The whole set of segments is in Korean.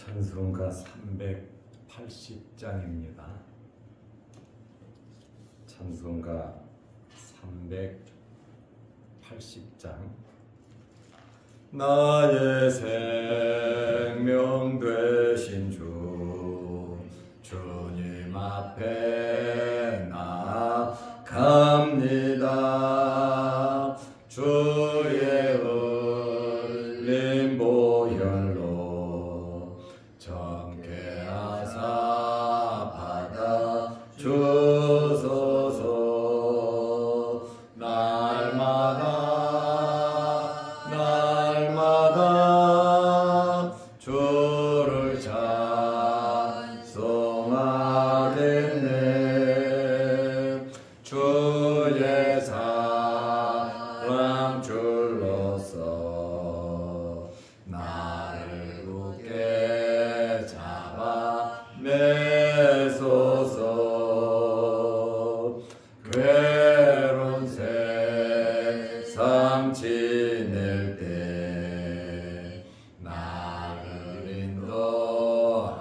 찬송가 380장입니다. 찬송가 380장. 나의 생명 되신 주, 주님 앞에 나아갑니다. 주의 흘린 보혈로 정케하사 받아 주소서. 날마다 주를 찬송하겠네. 주의 사랑 줄로서 나를 굳게 잡아 매소서. 괴로운 세상 지낼 때 나를 인도하여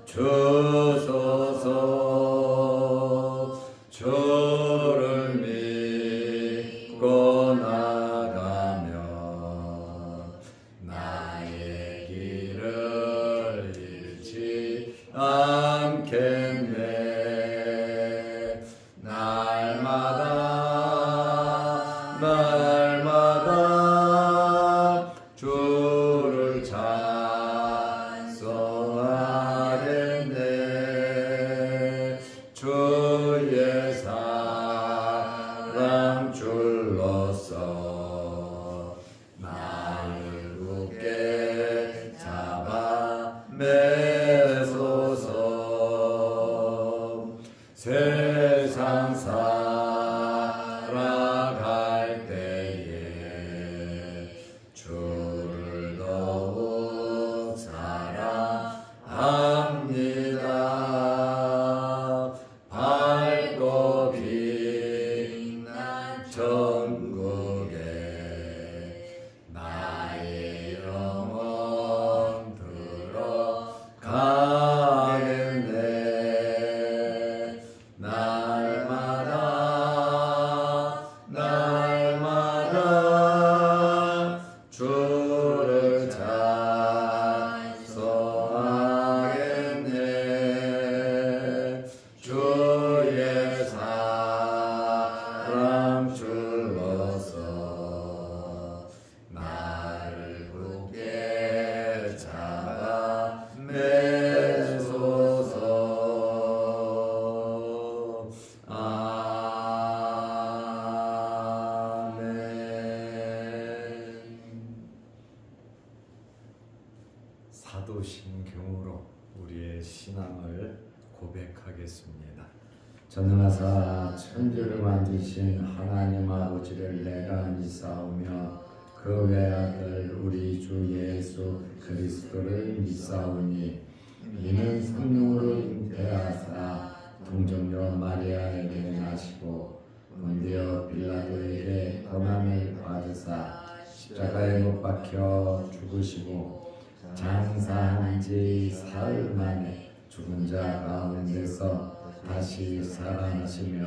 주소서. 주를 믿고 나가면 나의 길을 잃지 않겠네. 날마다 주를 찬송하겠네. 주의 사랑 줄로서 나를 굳게 잡아 매소서. 세상 살아갈 때에 주를 더욱 사랑합니다. 밝고 빛난 천국에 나의 영혼 들어가겠네. 날마다 주를 찬송하겠네. 주의 사랑 줄로서 나를 굳게 잡아 매소서. 사도신경으로 우리의 신앙을 고백하겠습니다. 전능하사 천지를 만드신 하나님 아버지를 내가 믿사오며 그 외아들 우리 주 예수 그리스도를 믿사오니 이는 성령으로 잉태하사 동정녀 마리아에게 나시고 본디오 빌라도에게 고난을 받으사 십자가에 못 박혀 죽으시고 장사한 지 사흘 만에 죽은 자 가운데서 다시 살아나시며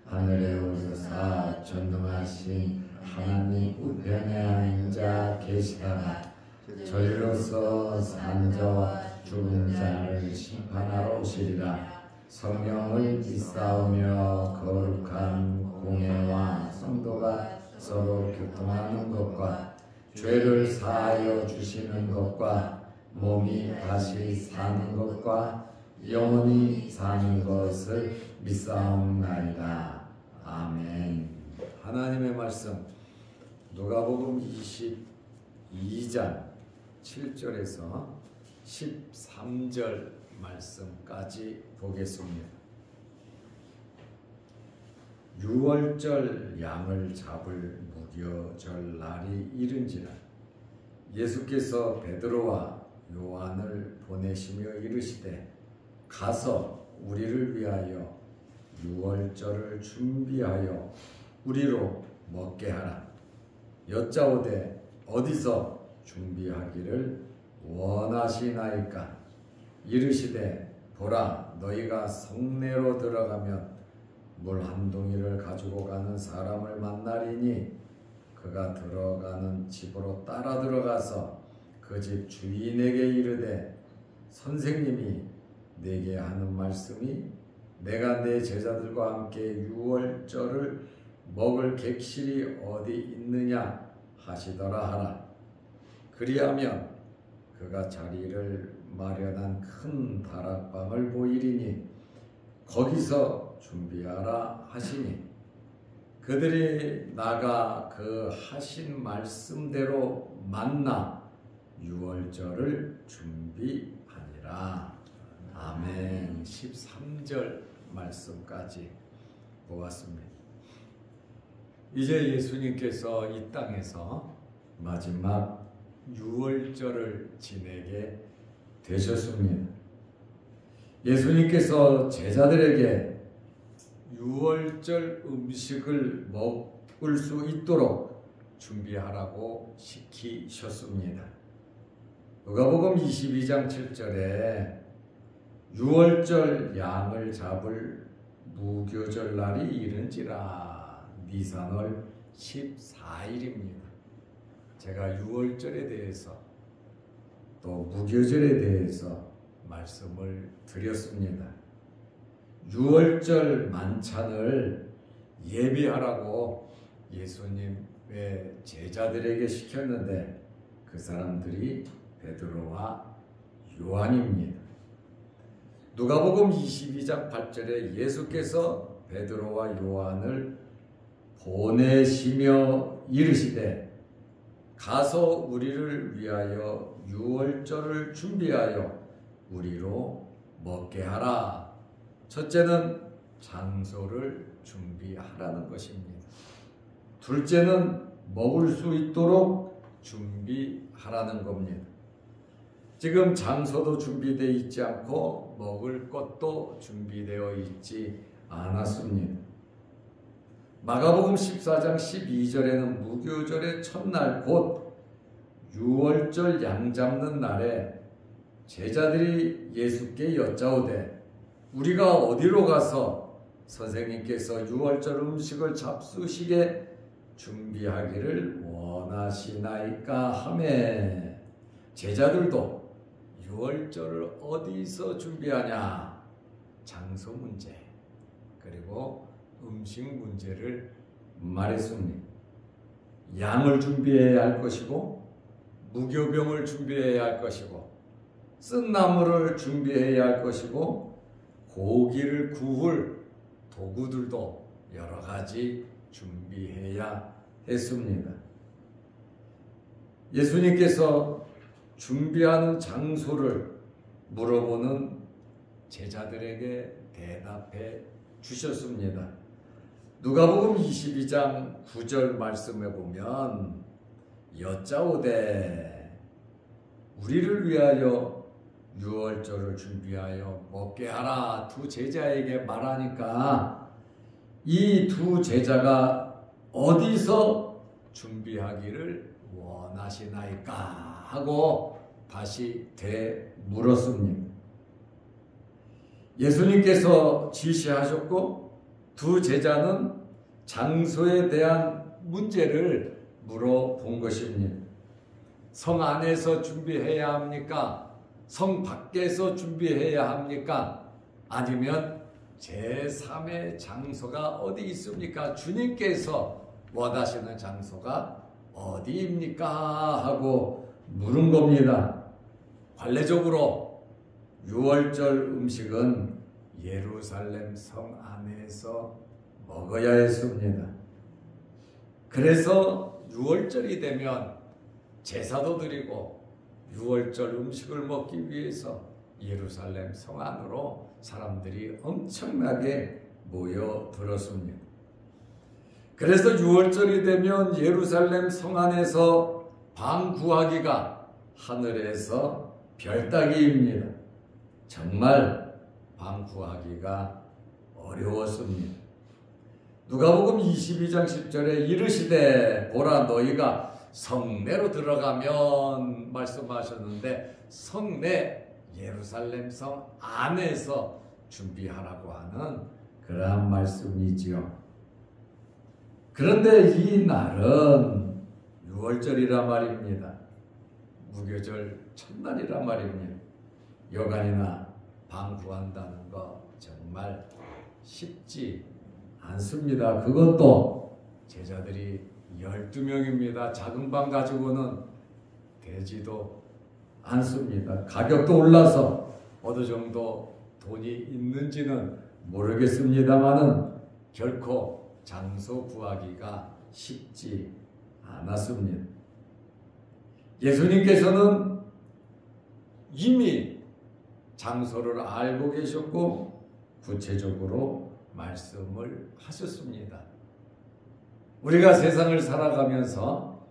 하늘에 오르사 전능하신 하나님 우편에 앉아 계시다가 저희로서 산 자와 죽은 자를 심판하러 오시리라. 성령을 믿사오며 거룩한 공예와 성도가 서로 교통하는 것과 죄를 사하여 주시는 것과 몸이 다시 사는 것과 영원히 사는 것을 믿사옵나이다. 아멘. 하나님의 말씀 누가복음 22장 7절에서 13절 말씀까지 보겠습니다. 유월절 양을 잡을 무교절 날이 이른지라 예수께서 베드로와 요한을 보내시며 이르시되 가서 우리를 위하여 유월절을 준비하여 우리로 먹게 하라. 여짜오되 어디서 준비하기를 원하시나이까. 이르시되 보라, 너희가 성내로 들어가면 물 한 동이를 가지고 가는 사람을 만나리니 그가 들어가는 집으로 따라 들어가서 그 집 주인에게 이르되 선생님이 내게 하는 말씀이 내가 내 제자들과 함께 유월절을 먹을 객실이 어디 있느냐 하시더라 하라. 그리하면 그가 자리를 마련한 큰 다락방을 보이리니 거기서 준비하라 하시니 그들이 나가 그 하신 말씀대로 만나 유월절을 준비하니라. 아멘. 13절 말씀까지 보았습니다. 이제 예수님께서 이 땅에서 마지막 유월절을 지내게 되셨습니다. 예수님께서 제자들에게 유월절 음식을 먹을 수 있도록 준비하라고 시키셨습니다. 누가복음 22장 7절에 유월절 양을 잡을 무교절 날이 이른지라 니산월 14일입니다. 제가 유월절에 대해서 또 무교절에 대해서 말씀을 드렸습니다. 유월절 만찬을 예비하라고 예수님의 제자들에게 시켰는데 그 사람들이 베드로와 요한입니다. 누가복음 22장 8절에 예수께서 베드로와 요한을 보내시며 이르시되 가서 우리를 위하여 유월절을 준비하여 우리로 먹게 하라. 첫째는 장소를 준비하라는 것입니다. 둘째는 먹을 수 있도록 준비하라는 겁니다. 지금 장소도 준비되어 있지 않고 먹을 것도 준비되어 있지 않았습니다. 마가복음 14장 12절에는 무교절의 첫날 곧 유월절 양 잡는 날에 제자들이 예수께 여짜오되 우리가 어디로 가서 선생님께서 유월절 음식을 잡수시게 준비하기를 원하시나이까 하매 제자들도 유월절을 어디서 준비하냐? 장소 문제 그리고 음식 문제를 말했습니다. 양을 준비해야 할 것이고 무교병을 준비해야 할 것이고 쓴 나무를 준비해야 할 것이고 고기를 구울 도구들도 여러 가지 준비해야 했습니다. 예수님께서 준비하는 장소를 물어보는 제자들에게 대답해 주셨습니다. 누가복음 22장 9절 말씀에 보면 여짜오되 우리를 위하여 유월절을 준비하여 먹게 하라 두 제자에게 말하니까 이 두 제자가 어디서 준비하기를 원하시나이까 하고 다시 되물었습니다. 예수님께서 지시하셨고 두 제자는 장소에 대한 문제를 물어본 것입니다. 성 안에서 준비해야 합니까? 성 밖에서 준비해야 합니까? 아니면 제3의 장소가 어디 있습니까? 주님께서 원하시는 장소가 어디입니까? 하고 물은 겁니다. 관례적으로 유월절 음식은 예루살렘 성 안에서 먹어야 했습니다. 그래서 유월절이 되면 제사도 드리고 유월절 음식을 먹기 위해서 예루살렘 성 안으로 사람들이 엄청나게 모여들었습니다. 그래서 유월절이 되면 예루살렘 성 안에서 방 구하기가 하늘에서 별따기입니다. 정말 방 구하기가 어려웠습니다. 누가복음 22장 10절에 이르시되 보라 너희가 성내로 들어가면 말씀하셨는데 성내 예루살렘 성 안에서 준비하라고 하는 그러한 말씀이지요. 그런데 이 날은 6월절이라 말입니다. 무교절 첫날이라 말입니다. 여간이나 방구한다는 거 정말 쉽지 않습니다. 그것도 제자들이 12명입니다. 작은 방 가지고는 되지도 않습니다. 가격도 올라서 어느 정도 돈이 있는지는 모르겠습니다만은 결코 장소 구하기가 쉽지 않았습니다. 예수님께서는 이미 장소를 알고 계셨고 구체적으로 말씀을 하셨습니다. 우리가 세상을 살아가면서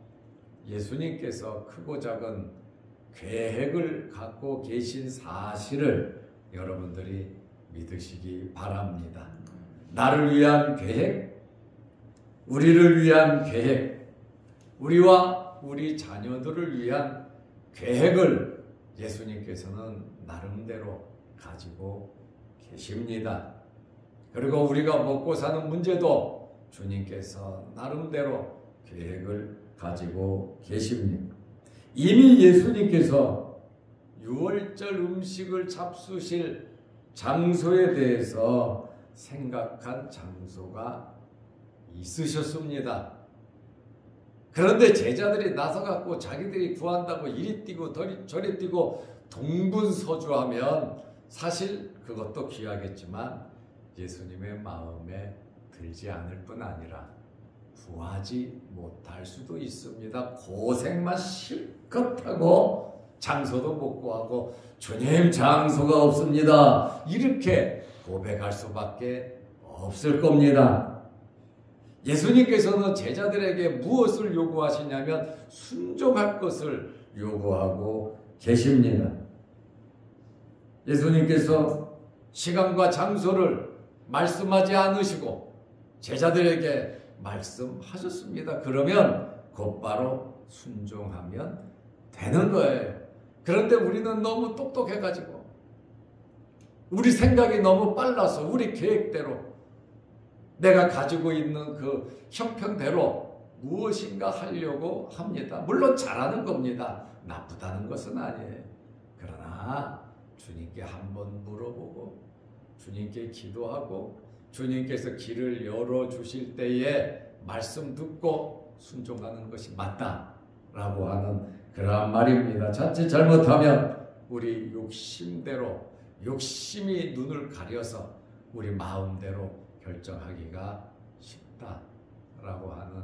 예수님께서 크고 작은 계획을 갖고 계신 사실을 여러분들이 믿으시기 바랍니다. 나를 위한 계획, 우리를 위한 계획, 우리와 우리 자녀들을 위한 계획을 예수님께서는 나름대로 가지고 계십니다. 그리고 우리가 먹고 사는 문제도 주님께서 나름대로 계획을 가지고 계십니다. 이미 예수님께서 6월절 음식을 잡수실 장소에 대해서 생각한 장소가 있으셨습니다. 그런데 제자들이 나서갖고 자기들이 구한다고 이리 뛰고 저리 뛰고 동분서주하면 사실 그것도 귀하겠지만 예수님의 마음에 들지 않을 뿐 아니라 구하지 못할 수도 있습니다. 고생만 실컷 하고 장소도 못 구하고 주님 장소가 없습니다. 이렇게 고백할 수밖에 없을 겁니다. 예수님께서는 제자들에게 무엇을 요구하시냐면 순종할 것을 요구하고 계십니다. 예수님께서 시간과 장소를 말씀하지 않으시고 제자들에게 말씀하셨습니다. 그러면 곧바로 순종하면 되는 거예요. 그런데 우리는 너무 똑똑해가지고 우리 생각이 너무 빨라서 우리 계획대로 내가 가지고 있는 그 형편대로 무엇인가 하려고 합니다. 물론 잘하는 겁니다. 나쁘다는 것은 아니에요. 그러나 주님께 한번 물어보고 주님께 기도하고 주님께서 길을 열어주실 때에 말씀 듣고 순종하는 것이 맞다라고 하는 그러한 말입니다. 자칫 잘못하면 우리 욕심대로 욕심이 눈을 가려서 우리 마음대로 결정하기가 쉽다라고 하는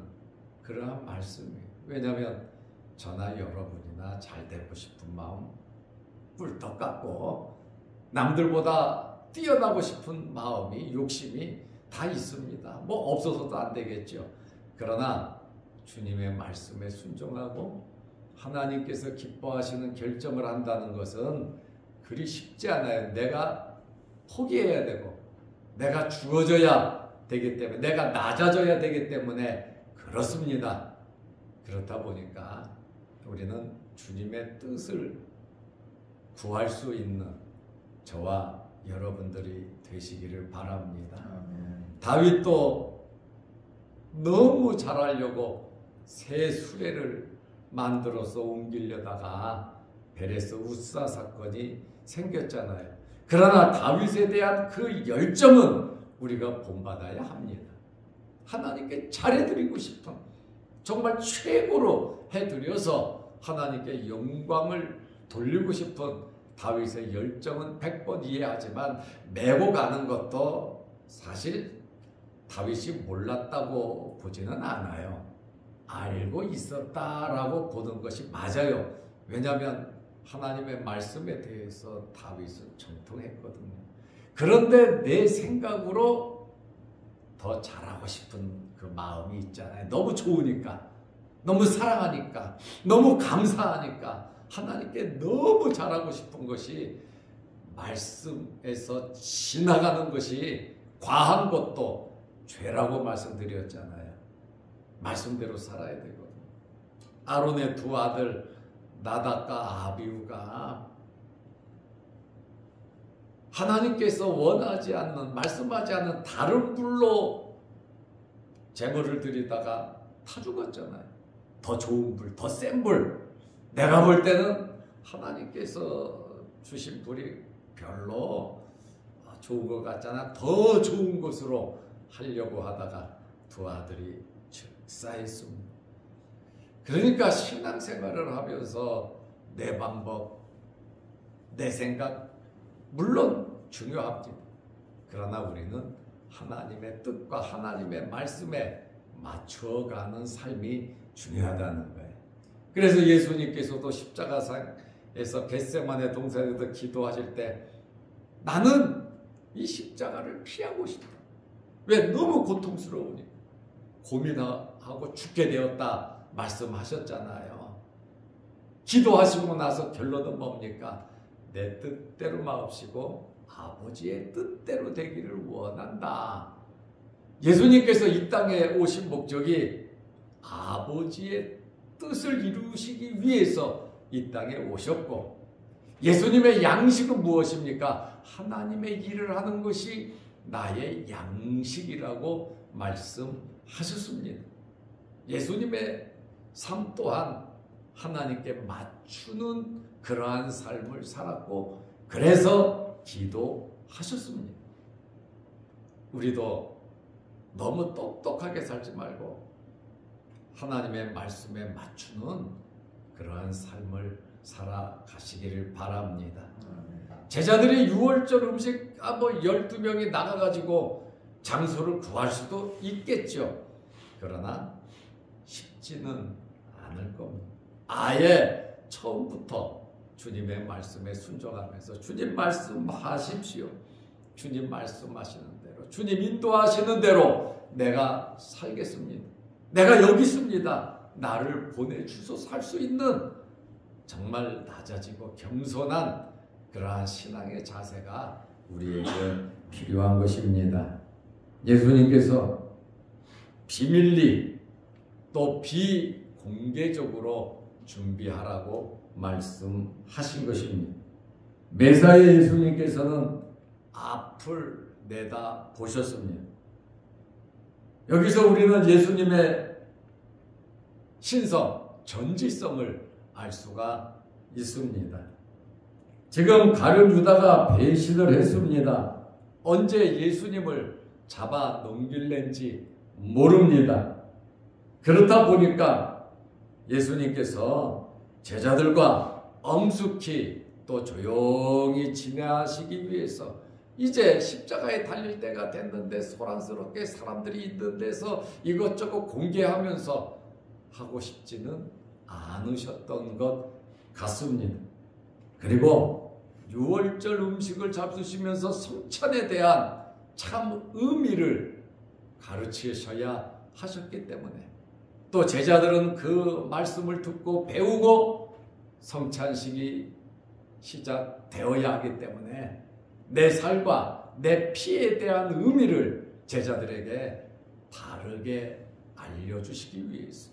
그러한 말씀이에요. 왜냐하면 저나 여러분이나 잘 되고 싶은 마음 꿀떡 같고 남들보다 뛰어나고 싶은 마음이 욕심이 다 있습니다. 뭐 없어서도 안 되겠죠. 그러나 주님의 말씀에 순종하고 하나님께서 기뻐하시는 결정을 한다는 것은 그리 쉽지 않아요. 내가 포기해야 되고 내가 죽어져야 되기 때문에 내가 낮아져야 되기 때문에 그렇습니다. 그렇다 보니까 우리는 주님의 뜻을 구할 수 있는 저와 여러분들이 되시기를 바랍니다. 다윗도 너무 잘하려고 새 수레를 만들어서 옮기려다가 베레스 우사 사건이 생겼잖아요. 그러나 다윗에 대한 그 열정은 우리가 본받아야 합니다. 하나님께 잘해드리고 싶은 정말 최고로 해드려서 하나님께 영광을 돌리고 싶은 다윗의 열정은 100번 이해하지만 메고 가는 것도 사실 다윗이 몰랐다고 보지는 않아요. 알고 있었다라고 보는 것이 맞아요. 왜냐하면 하나님의 말씀에 대해서 다윗은 정통했거든요. 그런데 내 생각으로 더 잘하고 싶은 그 마음이 있잖아요. 너무 좋으니까, 너무 사랑하니까, 너무 감사하니까 하나님께 너무 잘하고 싶은 것이 말씀에서 지나가는 것이 과한 것도 죄라고 말씀드렸잖아요. 말씀대로 살아야 되거든요. 아론의 두 아들 나답과 아비후가 하나님께서 원하지 않는, 말씀하지 않는 다른 불로 제물을 드리다가 타 죽었잖아요. 더 좋은 불, 더 센 불. 내가 볼 때는 하나님께서 주신 불이 별로 좋은 것 같잖아. 더 좋은 것으로 하려고 하다가 두 아들이 즉사했습니다. 그러니까 신앙생활을 하면서 내 방법, 내 생각 물론 중요합니다. 그러나 우리는 하나님의 뜻과 하나님의 말씀에 맞춰가는 삶이 중요하다는 거예요. 그래서 예수님께서도 십자가상에서 겟세마네 동산에서 기도하실 때 나는 이 십자가를 피하고 싶다. 왜? 너무 고통스러우니 고민하고 죽게 되었다 말씀하셨잖아요. 기도하시고 나서 결론은 뭡니까? 내 뜻대로 마옵시고 아버지의 뜻대로 되기를 원한다. 예수님께서 이 땅에 오신 목적이 아버지의 뜻을 이루시기 위해서 이 땅에 오셨고, 예수님의 양식은 무엇입니까? 하나님의 일을 하는 것이 나의 양식이라고 말씀하셨습니다. 예수님의 삶 또한 하나님께 맞추는 그러한 삶을 살았고, 그래서 기도하셨습니다. 우리도 너무 똑똑하게 살지 말고 하나님의 말씀에 맞추는 그러한 삶을 살아가시기를 바랍니다. 제자들이 6월절 음식 12명이 나가가지고 장소를 구할 수도 있겠죠. 그러나 쉽지는 않을 겁니다. 아예 처음부터 주님의 말씀에 순종하면서 주님 말씀하십시오. 주님 말씀하시는 대로, 주님 인도하시는 대로 내가 살겠습니다. 내가 여기 있습니다. 나를 보내주소서 할 수 있는 정말 낮아지고 겸손한 그러한 신앙의 자세가 우리에게 필요한 것입니다. 예수님께서 비밀리 또 비공개적으로 준비하라고 말씀하신 것입니다. 메사야 예수님께서는 앞을 내다 보셨습니다. 여기서 우리는 예수님의 신성, 전지성을 알 수가 있습니다. 지금 가룟 유다가 배신을 했습니다. 언제 예수님을 잡아 넘길는지 모릅니다. 그렇다 보니까 예수님께서 제자들과 엄숙히 또 조용히 지내시기 위해서 이제 십자가에 달릴 때가 됐는데 소란스럽게 사람들이 있는 데서 이것저것 공개하면서 하고 싶지는 않으셨던 것 같습니다. 그리고 6월절 음식을 잡수시면서 성찬에 대한 참 의미를 가르치셔야 하셨기 때문에, 또 제자들은 그 말씀을 듣고 배우고 성찬식이 시작되어야 하기 때문에 내 살과 내 피에 대한 의미를 제자들에게 바르게 알려주시기 위해서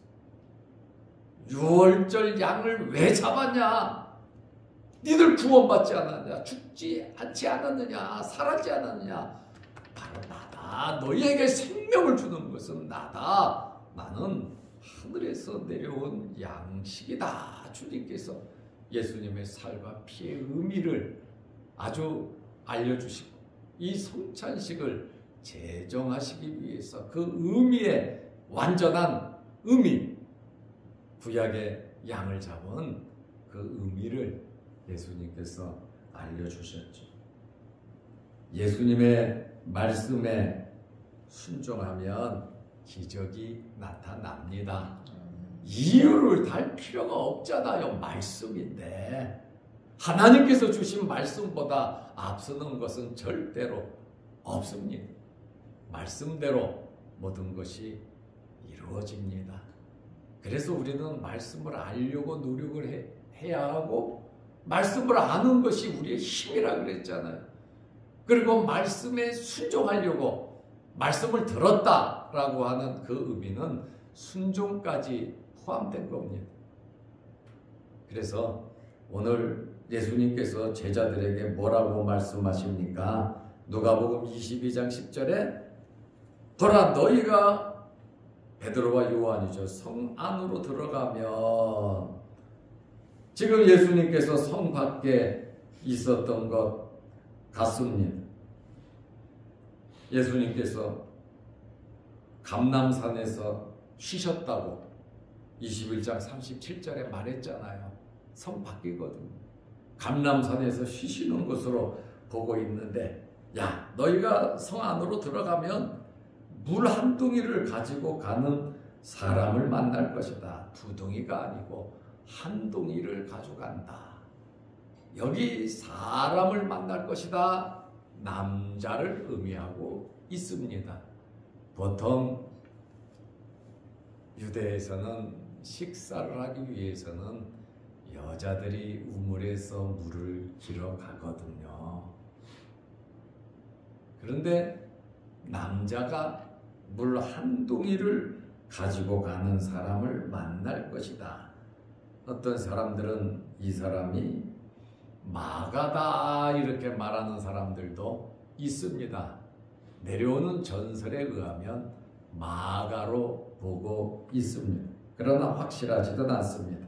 6월절 양을 왜 잡았냐? 니들 구원받지 않았느냐? 죽지 않지 않았느냐? 살았지 않았느냐? 바로 나다. 너희에게 생명을 주는 것은 나다. 나는 하늘에서 내려온 양식이다. 주님께서 예수님의 살과 피의 의미를 아주 알려주시고 이 성찬식을 제정하시기 위해서 그 의미의 완전한 의미, 구약의 양을 잡은 그 의미를 예수님께서 알려주셨죠. 예수님의 말씀에 순종하면 기적이 나타납니다. 이유를 달 필요가 없잖아요. 말씀인데 하나님께서 주신 말씀보다 앞서는 것은 절대로 없습니다. 말씀대로 모든 것이 이루어집니다. 그래서 우리는 말씀을 알려고 노력을 해야 하고, 말씀을 아는 것이 우리의 힘이라 그랬잖아요. 그리고 말씀에 순종하려고, 말씀을 들었다라고 하는 그 의미는 순종까지 포함된 겁니다. 그래서 오늘 예수님께서 제자들에게 뭐라고 말씀하십니까? 누가복음 22장 10절에 보라 너희가 베드로와 요한이죠. 성 안으로 들어가면 지금 예수님께서 성 밖에 있었던 것 같습니다. 예수님께서 감람산에서 쉬셨다고 21장 37절에 말했잖아요. 성 밖이거든요. 감람산에서 쉬시는 것으로 보고 있는데 야 너희가 성 안으로 들어가면 물 한 둥이를 가지고 가는 사람을 만날 것이다. 두 둥이가 아니고 한 둥이를 가져간다. 여기 사람을 만날 것이다. 남자를 의미하고 있습니다. 보통 유대에서는 식사를 하기 위해서는 여자들이 우물에서 물을 길어 가거든요. 그런데 남자가 물 한 둥이를 가지고 가는 사람을 만날 것이다. 어떤 사람들은 이 사람이 마가다 이렇게 말하는 사람들도 있습니다. 내려오는 전설에 의하면 마가로 보고 있습니다. 그러나 확실하지도 않습니다.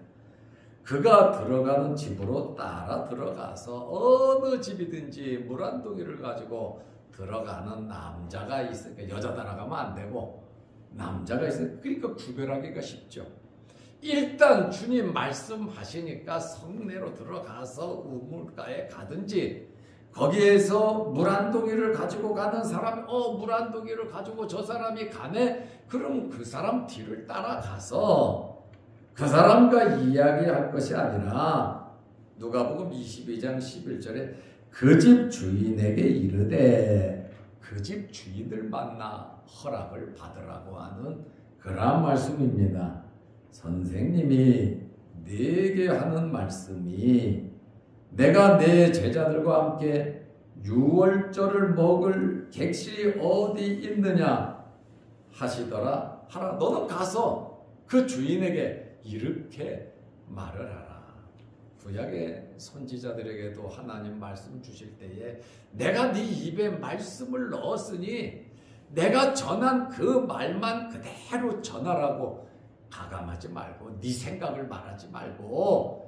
그가 들어가는 집으로 따라 들어가서 어느 집이든지 물 한 둥이를 가지고 들어가는 남자가 있으니까 여자 따라가면 안 되고 남자가 있으니까 그러니까 구별하기가 쉽죠. 일단 주님 말씀하시니까 성내로 들어가서 우물가에 가든지 거기에서 물 한 동이를 가지고 가는 사람이 물 한 동이를 가지고 저 사람이 가네? 그럼 그 사람 뒤를 따라가서 그 사람과 이야기할 것이 아니라 누가복음 22장 11절에 그 집 주인에게 이르되 그 집 주인을 만나 허락을 받으라고 하는 그러한 말씀입니다. 선생님이 내게 하는 말씀이 내가 내 제자들과 함께 유월절을 먹을 객실이 어디 있느냐 하시더라. 하라. 너는 가서 그 주인에게 이렇게 말을 하라. 구약의 선지자들에게도 하나님 말씀 주실 때에 내가 네 입에 말씀을 넣었으니 내가 전한 그 말만 그대로 전하라고 가감하지 말고 네 생각을 말하지 말고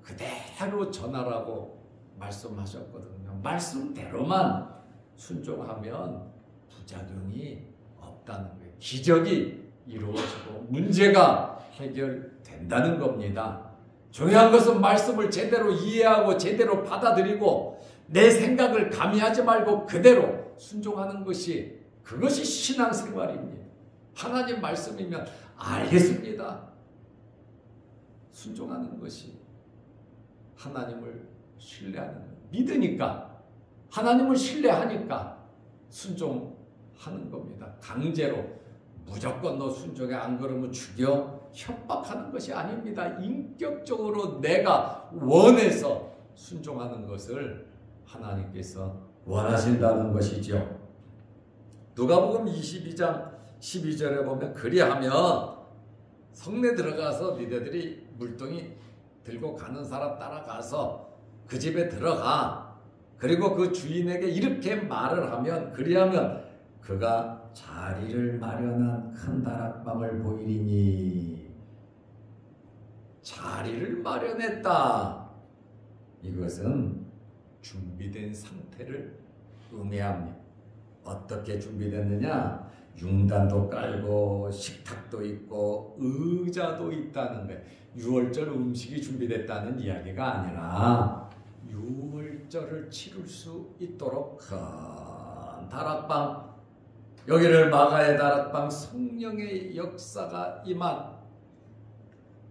그대로 전하라고 말씀하셨거든요. 말씀대로만 순종하면 부작용이 없다는 거예요. 기적이 이루어지고 문제가 해결된다는 겁니다. 중요한 것은 말씀을 제대로 이해하고 제대로 받아들이고 내 생각을 가미하지 말고 그대로 순종하는 것이 그것이 신앙생활입니다. 하나님 말씀이면 알겠습니다. 순종하는 것이 하나님을 신뢰하는 거예요. 믿으니까 하나님을 신뢰하니까 순종하는 겁니다. 강제로 무조건 너 순종해 안 그러면 죽여 협박하는 것이 아닙니다. 인격적으로 내가 원해서 순종하는 것을 하나님께서 원하신다는 것이죠. 누가복음 22장 12절에 보면 그리하면 성내 들어가서 니네들이 물동이 들고 가는 사람 따라가서 그 집에 들어가. 그리고 그 주인에게 이렇게 말을 하면 그리하면 그가 자리를 마련한 큰 다락방을 보이리니. 자리를 마련했다. 이것은 준비된 상태를 의미합니다. 어떻게 준비됐느냐? 융단도 깔고 식탁도 있고 의자도 있다는 거예요. 유월절 음식이 준비됐다는 이야기가 아니라 유월절을 치를 수 있도록 큰 다락방, 여기를 마가의 다락방, 성령의 역사가 임한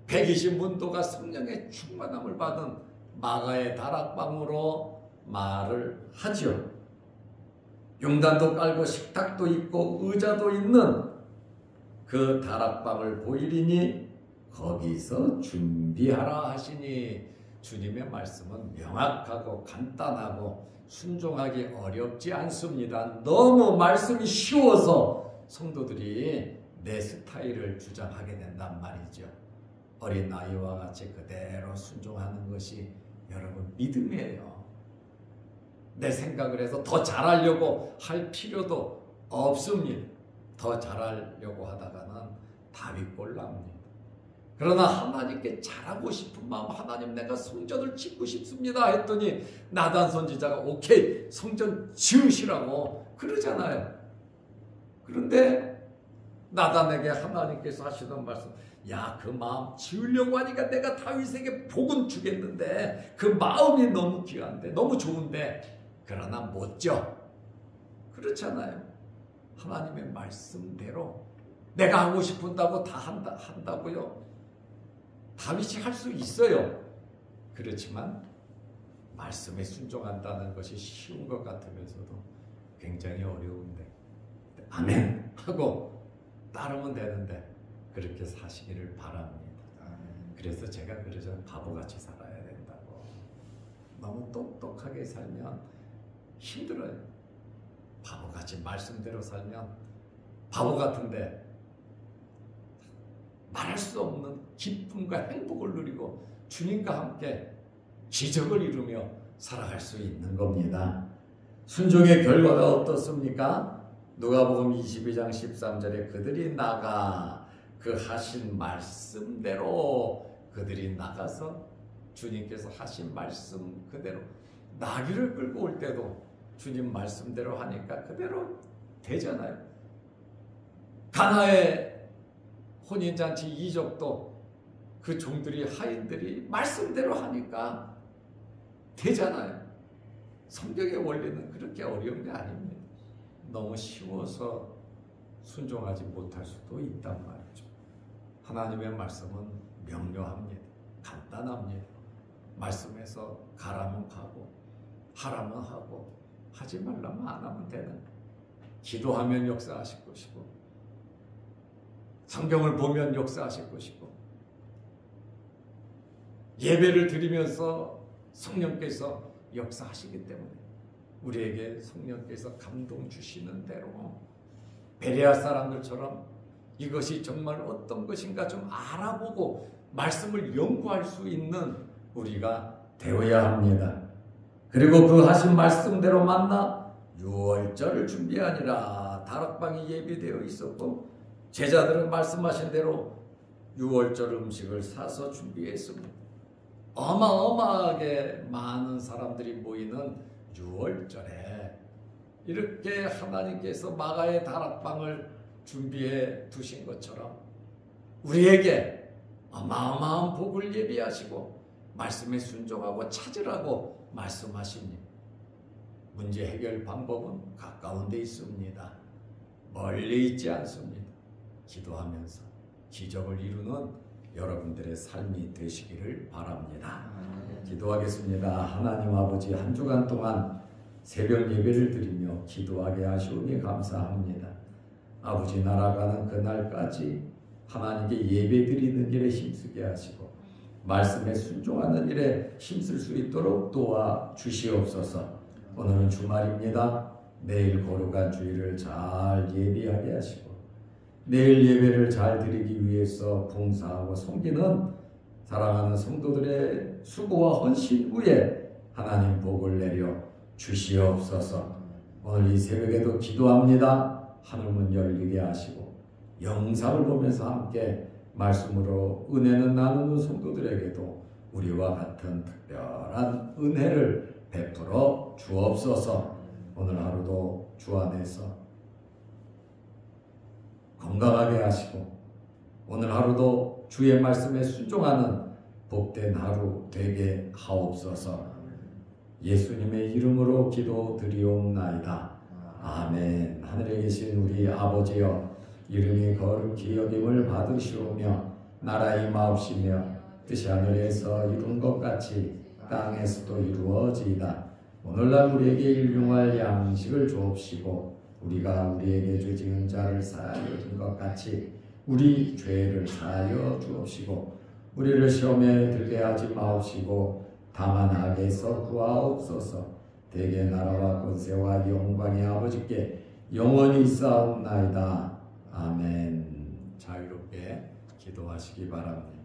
120문도가 성령의 충만함을 받은 마가의 다락방으로 말을 하죠. 융단도 깔고 식탁도 있고 의자도 있는 그 다락방을 보이리니 거기서 준비하라 하시니. 주님의 말씀은 명확하고 간단하고 순종하기 어렵지 않습니다. 너무 말씀이 쉬워서 성도들이 내 스타일을 주장하게 된단 말이죠. 어린아이와 같이 그대로 순종하는 것이 여러분 믿음이에요. 내 생각을 해서 더 잘하려고 할 필요도 없습니다. 더 잘하려고 하다가는 다윗꼴 납니다. 그러나 하나님께 잘하고 싶은 마음, 하나님 내가 성전을 짓고 싶습니다 했더니 나단 선지자가 오케이 성전 지으시라고 그러잖아요. 그런데 나단에게 하나님께서 하시던 말씀, 야, 그 마음 지으려고 하니까 내가 다윗에게 복은 주겠는데 그 마음이 너무 귀한데 너무 좋은데 그러나 못 져. 그렇잖아요. 하나님의 말씀대로 내가 하고 싶은다고 다 한다고요? 다윗이 할 수 있어요. 그렇지만 말씀에 순종한다는 것이 쉬운 것 같으면서도 굉장히 어려운데 아멘 하고 따르면 되는데 그렇게 사시기를 바랍니다. 그래서 제가 그러죠. 바보같이 살아야 된다고. 너무 똑똑하게 살면 힘들어요. 바보같이 말씀대로 살면 바보 같은데 말할 수 없는 기쁨과 행복을 누리고 주님과 함께 기적을 이루며 살아갈 수 있는 겁니다. 순종의 결과가 어떻습니까? 누가복음 22장 13절에 그들이 나가 그 하신 말씀대로 그들이 나가서 주님께서 하신 말씀 그대로 나귀를 끌고 올 때도 주님 말씀대로 하니까 그대로 되잖아요. 가나의 혼인잔치 이적도 그 종들이 하인들이 말씀대로 하니까 되잖아요. 성경의 원리는 그렇게 어려운 게 아닙니다. 너무 쉬워서 순종하지 못할 수도 있단 말이죠. 하나님의 말씀은 명료합니다. 간단합니다. 말씀에서 가라면 가고 하라면 하고 하지 말라면 안 하면 되는, 기도하면 역사하실 것이고 성경을 보면 역사하실 것이고 예배를 드리면서 성령께서 역사하시기 때문에 우리에게 성령께서 감동 주시는 대로 베레아 사람들처럼 이것이 정말 어떤 것인가 좀 알아보고 말씀을 연구할 수 있는 우리가 되어야 합니다. 그리고 그 하신 말씀대로 만나 유월절을 준비하니라. 다락방이 예비되어 있었고 제자들은 말씀하신 대로 유월절 음식을 사서 준비했습니다. 어마어마하게 많은 사람들이 모이는 유월절에 이렇게 하나님께서 마가의 다락방을 준비해 두신 것처럼 우리에게 어마어마한 복을 예비하시고 말씀에 순종하고 찾으라고 말씀하시니 문제 해결 방법은 가까운 데 있습니다. 멀리 있지 않습니다. 기도하면서 기적을 이루는 여러분들의 삶이 되시기를 바랍니다. 기도하겠습니다. 하나님 아버지, 한 주간 동안 새벽 예배를 드리며 기도하게 하시오니 감사합니다. 아버지, 날아가는 그날까지 하나님께 예배 드리는 일에 힘쓰게 하시고 말씀에 순종하는 일에 힘쓸 수 있도록 도와주시옵소서. 오늘은 주말입니다. 내일 거룩한 주일을 잘 예비하게 하시고 내일 예배를 잘 드리기 위해서 봉사하고 섬기는 사랑하는 성도들의 수고와 헌신 후에 하나님 복을 내려 주시옵소서. 오늘 이 새벽에도 기도합니다. 하늘문 열리게 하시고 영상을 보면서 함께 말씀으로 은혜는 나누는 성도들에게도 우리와 같은 특별한 은혜를 베풀어 주옵소서. 오늘 하루도 주 안에서 건강하게 하시고 오늘 하루도 주의 말씀에 순종하는 복된 하루 되게 하옵소서. 예수님의 이름으로 기도드리옵나이다. 아멘. 하늘에 계신 우리 아버지여, 이름이 거룩히 여김을 받으시오며 나라 임하옵시며 뜻이 하늘에서 이룬 것 같이 땅에서도 이루어지이다. 오늘날 우리에게 일용할 양식을 주옵시고 우리가 우리에게 죄 지은 자를 사하여 준 것 같이 우리 죄를 사하여 주옵시고 우리를 시험에 들게 하지 마옵시고 다만 악에서 구하옵소서. 대개 나라와 권세와 영광의 아버지께 영원히 있사옵나이다. 아멘. 자유롭게 기도하시기 바랍니다.